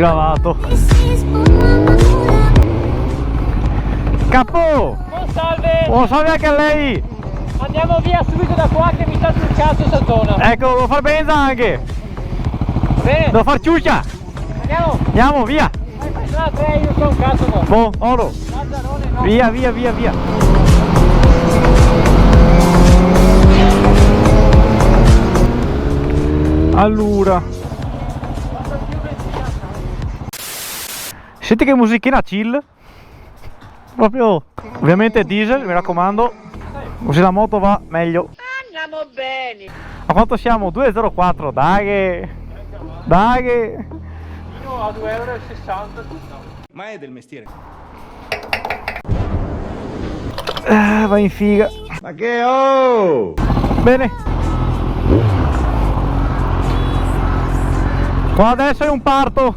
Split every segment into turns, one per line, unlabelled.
gravato. Capo!
Oh, salve!
Oh, salve anche a lei!
Andiamo via subito da qua che mi sta sul cazzo Saltona.
Ecco, devo far benza anche!
Va bene?
Devo far ciuccia!
Andiamo!
Andiamo, via!
No, te, io so un cazzo mo.
Boh, oro!
Lazzarone, no.
Via, via, via, via! Allora, senti che musichina chill, proprio, ovviamente diesel, mi raccomando, così la moto va meglio.
Andiamo bene.
A quanto siamo? 2,04, dai che... dai che...
Io a 2,60 €.
Ma è del mestiere.
Va in figa.
Ma che oh!
Bene. Qua adesso è un parto.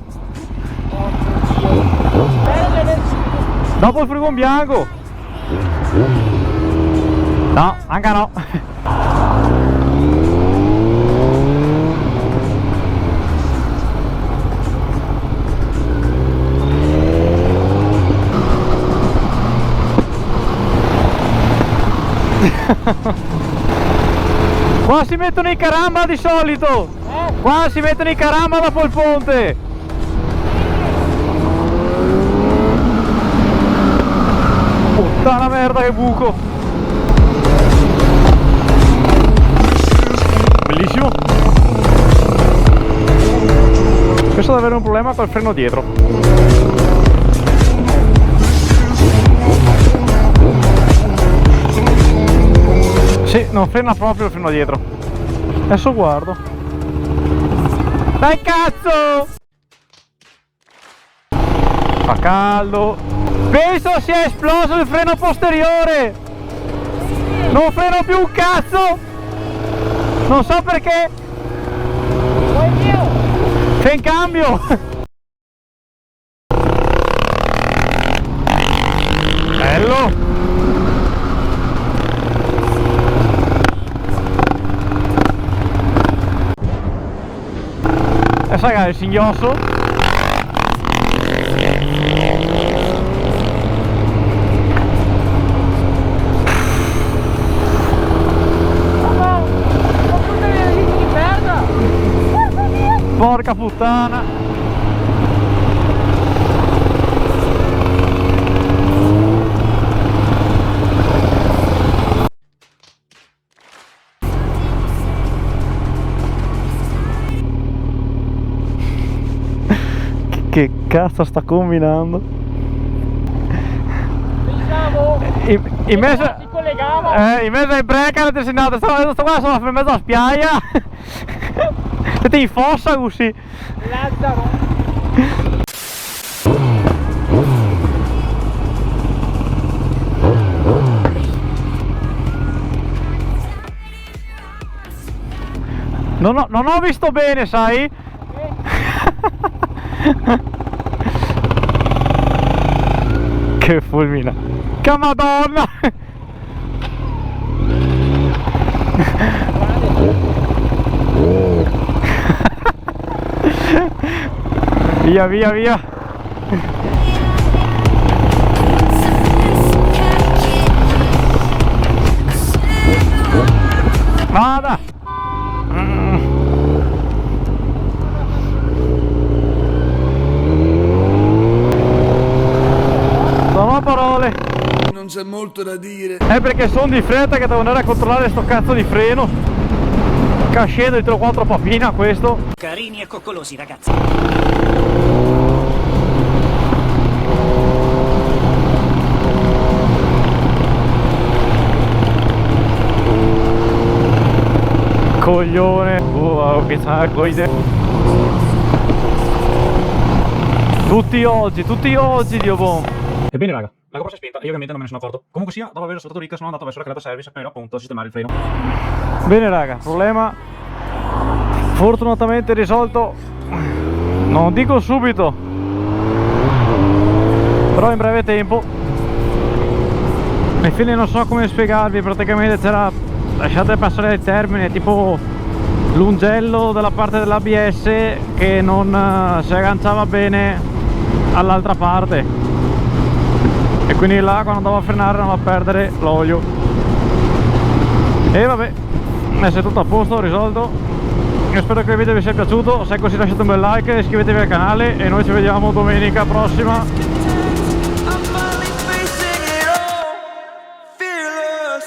Dopo il frigo in bianco. No, anche no. Qua si mettono i caramba di solito. Qua si mettono i caramba dopo il ponte. Puttana merda che buco. Bellissimo. Questo deve avere un problema col freno dietro. Sì, non frena proprio il freno dietro. Adesso guardo. Dai cazzo! Fa caldo. Penso sia esploso il freno posteriore. Non freno più un cazzo. Non so perché. C'è in cambio. Bello. Adesso ragazzi il singhiozzo. Porca puttana. Che cazzo sta combinando?
Pensavo
In mezzo,
si collegava.
in mezzo ai break avete segnato, sto qua sono in mezzo alla spiaggia. Siete in fossa così.
Lazzaro.
Non ho visto bene, sai? Che fulmina. Che madonna. Via, via, via. Vada. Non ho parole.
Non c'è molto da dire.
È perché sono di fretta che devo andare a controllare sto cazzo di freno. Cascendo di 3 o 4 papine a questo.
Carini e coccolosi, ragazzi.
Coglione. Che sacco idea. Tutti oggi, Dio buon. Ebbene raga, la GoPro si è spenta e io ovviamente non me ne sono accorto. Comunque sia, dopo aver salutato Rick sono andato verso la carretta service per appunto sistemare il freno. Bene raga, problema fortunatamente risolto. Non dico subito, però in breve tempo. Alla fine non so come spiegarvi, praticamente c'era, lasciate passare il termine, tipo l'ungello della parte dell'ABS che non si agganciava bene all'altra parte, e quindi là quando andavo a frenare andavo a perdere l'olio. E vabbè, adesso è tutto a posto, risolto. Io spero che il video vi sia piaciuto, se è così lasciate un bel like, iscrivetevi al canale e noi ci vediamo domenica prossima.
Fearless.